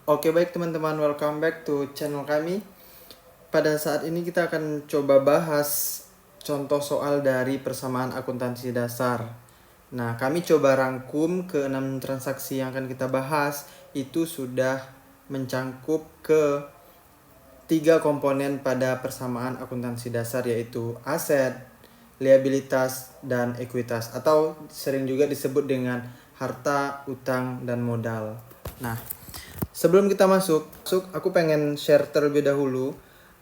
Oke baik teman-teman, welcome back to channel kami. Pada saat ini kita akan coba bahas contoh soal dari persamaan akuntansi dasar. Nah, kami coba rangkum ke 6 transaksi yang akan kita bahas. Itu sudah mencangkup ke 3 komponen pada persamaan akuntansi dasar, yaitu aset, liabilitas, dan ekuitas, atau sering juga disebut dengan harta, utang, dan modal. Nah, sebelum kita masuk, aku pengen share terlebih dahulu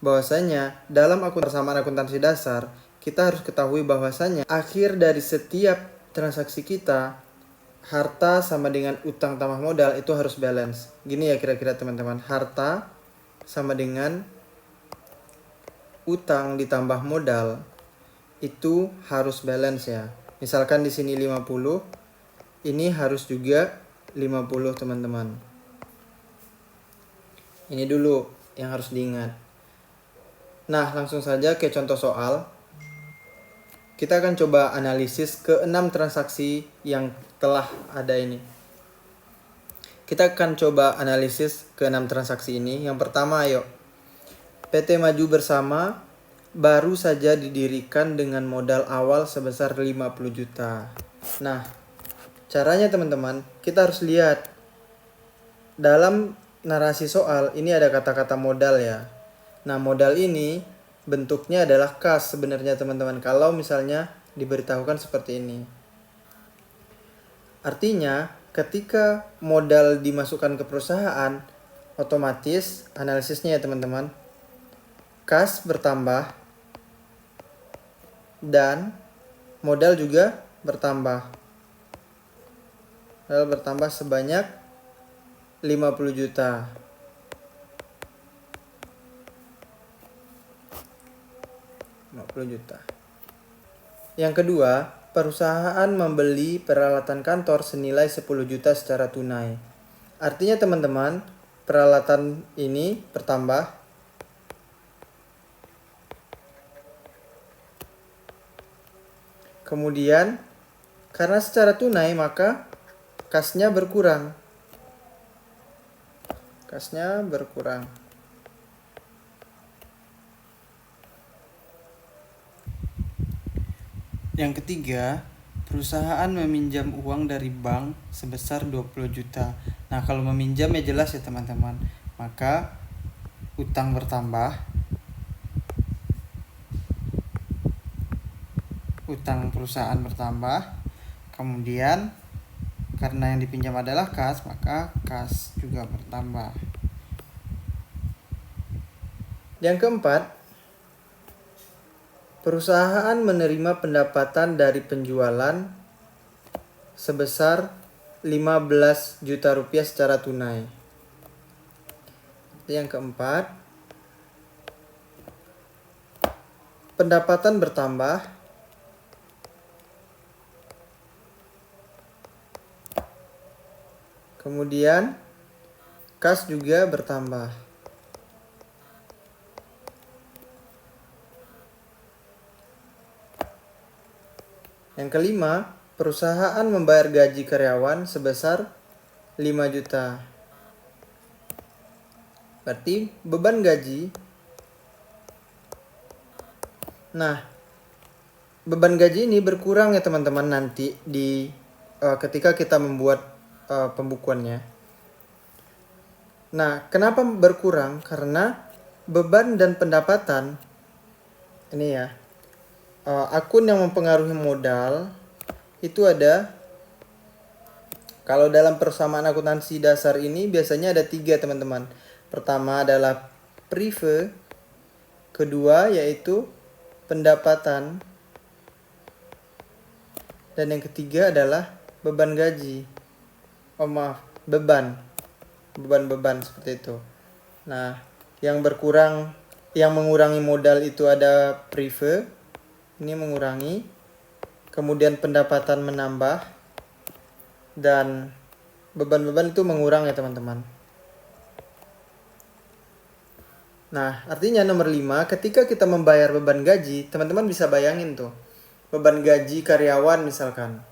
bahwasanya dalam persamaan akuntansi dasar, kita harus ketahui bahwasanya akhir dari setiap transaksi kita, harta sama dengan utang tambah modal itu harus balance. Gini ya kira-kira teman-teman, harta sama dengan utang ditambah modal itu harus balance ya. Misalkan di sini 50, ini harus juga 50 teman-teman. Ini dulu yang harus diingat. Nah, langsung saja ke contoh soal. Kita akan coba analisis ke 6 transaksi yang telah ada ini. Kita akan coba analisis ke 6 transaksi ini. Yang pertama, ayo. PT Maju Bersama baru saja didirikan dengan modal awal sebesar 50 juta. Nah, caranya teman-teman, kita harus lihat dalam narasi soal ini ada kata-kata modal ya. Nah, modal ini bentuknya adalah kas sebenarnya teman-teman, kalau misalnya diberitahukan seperti ini. Artinya, ketika modal dimasukkan ke perusahaan, otomatis analisisnya ya teman-teman, kas bertambah dan modal juga bertambah. Modal bertambah sebanyak 50 juta. Yang kedua, perusahaan membeli peralatan kantor senilai 10 juta secara tunai. Artinya teman-teman, peralatan ini bertambah. Kemudian, karena secara tunai maka kasnya berkurang. Yang ketiga, perusahaan meminjam uang dari bank sebesar 20 juta. Nah, kalau meminjam ya jelas ya teman-teman. Maka utang bertambah. Utang perusahaan bertambah. Kemudian karena yang dipinjam adalah kas, maka kas juga bertambah. Yang keempat, perusahaan menerima pendapatan dari penjualan sebesar 15 juta rupiah secara tunai. Yang keempat, pendapatan bertambah. Kemudian kas juga bertambah. Yang kelima, perusahaan membayar gaji karyawan sebesar 5 juta. Berarti beban gaji. Nah, beban gaji ini berkurang ya teman-teman nanti di ketika kita membuat pembukuannya. Nah, kenapa berkurang? Karena beban dan pendapatan ini ya. Akun yang mempengaruhi modal itu ada, kalau dalam persamaan akuntansi dasar ini biasanya ada 3 teman-teman. Pertama adalah prive, kedua yaitu pendapatan, dan yang ketiga adalah beban gaji. Beban seperti itu. Nah, yang mengurangi modal itu ada prive, ini mengurangi, kemudian pendapatan menambah, dan beban-beban itu mengurang ya teman-teman. Nah, artinya nomor 5, ketika kita membayar beban gaji, teman-teman bisa bayangin tuh, beban gaji karyawan misalkan.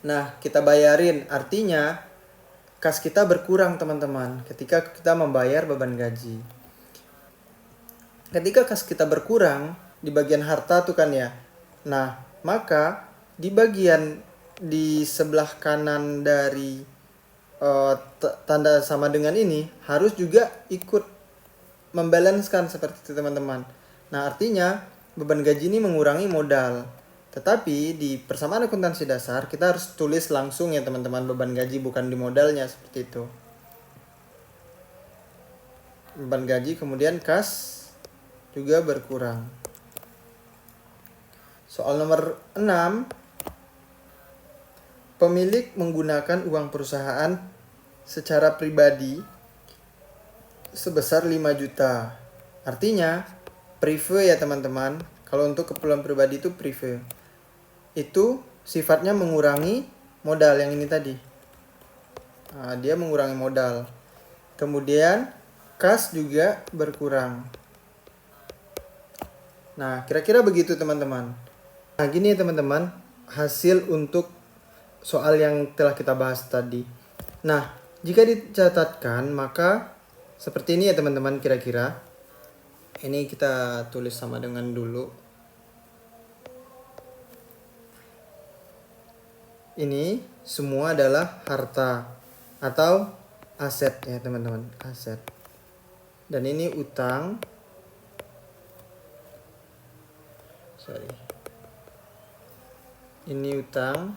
Nah, kita bayarin, artinya kas kita berkurang teman-teman ketika kita membayar beban gaji. Ketika kas kita berkurang di bagian harta tuh kan ya. Nah, maka di sebelah kanan dari tanda sama dengan ini harus juga ikut membalanskan seperti itu teman-teman. Nah, artinya beban gaji ini mengurangi modal. Tetapi di persamaan akuntansi dasar kita harus tulis langsung ya teman-teman, beban gaji bukan di modalnya seperti itu. Beban gaji kemudian kas juga berkurang. Soal nomor 6. Pemilik menggunakan uang perusahaan secara pribadi sebesar 5 juta. Artinya prive ya teman-teman. Kalau untuk keperluan pribadi itu prive. Itu sifatnya mengurangi modal yang ini tadi. Nah, dia mengurangi modal. Kemudian kas juga berkurang. Nah, kira-kira begitu teman-teman. Nah, gini ya teman-teman, hasil untuk soal yang telah kita bahas tadi. Nah, jika dicatatkan maka seperti ini ya teman-teman kira-kira. Ini kita tulis sama dengan dulu. Ini semua adalah harta atau aset ya teman-teman, aset. Dan ini utang. Ini utang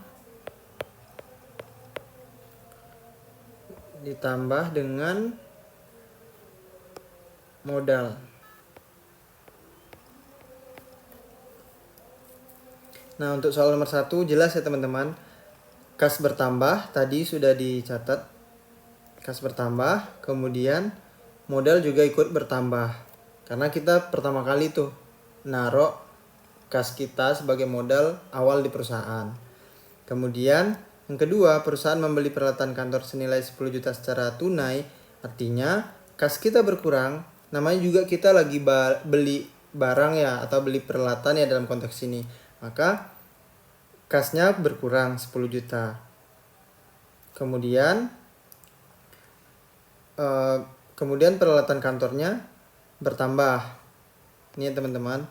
ditambah dengan modal. Nah, untuk soal nomor 1 jelas ya teman-teman. Kas bertambah tadi sudah dicatat. Kas bertambah, kemudian modal juga ikut bertambah. Karena kita pertama kali tuh naruh kas kita sebagai modal awal di perusahaan. Kemudian yang kedua, perusahaan membeli peralatan kantor senilai 10 juta secara tunai. Artinya kas kita berkurang, namanya juga kita lagi beli barang ya, atau beli peralatan ya dalam konteks ini. Maka kasnya berkurang 10 juta. Kemudian peralatan kantornya bertambah. Ini ya teman-teman.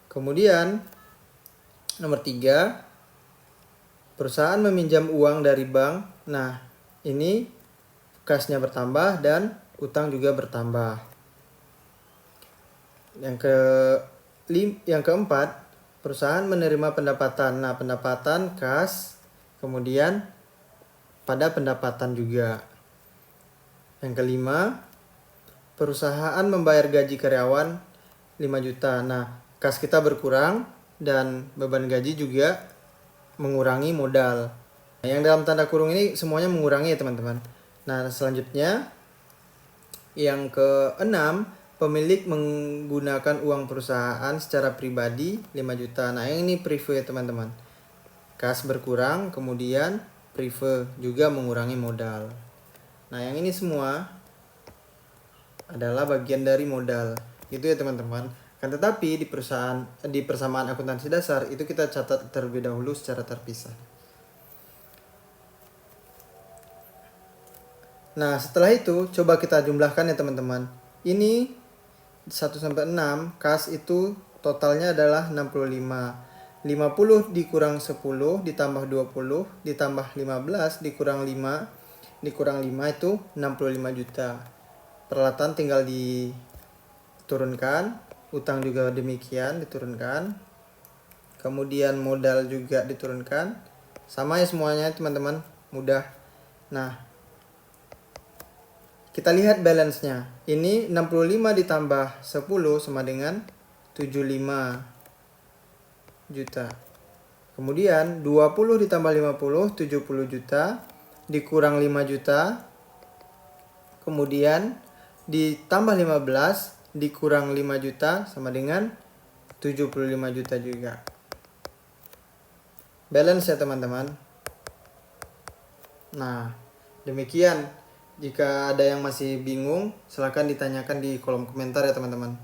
Kemudian nomor 3, perusahaan meminjam uang dari bank. Nah, ini kasnya bertambah dan utang juga bertambah. Yang keempat, perusahaan menerima pendapatan. Nah, pendapatan kas, kemudian pada pendapatan juga. Yang kelima, perusahaan membayar gaji karyawan 5 juta. Nah, kas kita berkurang dan beban gaji juga mengurangi modal. Nah, yang dalam tanda kurung ini semuanya mengurangi ya teman-teman. Nah, selanjutnya yang keenam, pemilik menggunakan uang perusahaan secara pribadi 5 juta. Nah, yang ini prive ya teman-teman. Kas berkurang, kemudian prive juga mengurangi modal. Nah, yang ini semua adalah bagian dari modal. Itu ya teman-teman. Kan tetapi di persamaan akuntansi dasar itu kita catat terlebih dahulu secara terpisah. Nah, setelah itu coba kita jumlahkan ya teman-teman. Ini 1 sampai 6, kas itu totalnya adalah 65. 50 dikurang 10 ditambah 20 ditambah 15 dikurang 5 itu 65 juta. Peralatan tinggal diturunkan, utang juga demikian diturunkan. Kemudian modal juga diturunkan. Sama ya semuanya teman-teman, mudah. Nah, kita lihat balance-nya. Ini 65 ditambah 10 sama dengan 75 juta. Kemudian 20 ditambah 50 70 juta dikurang 5 juta. Kemudian ditambah 15 dikurang 5 juta sama dengan 75 juta juga. Balance ya teman-teman. Nah, demikian. Jika ada yang masih bingung, silahkan ditanyakan di kolom komentar ya teman-teman.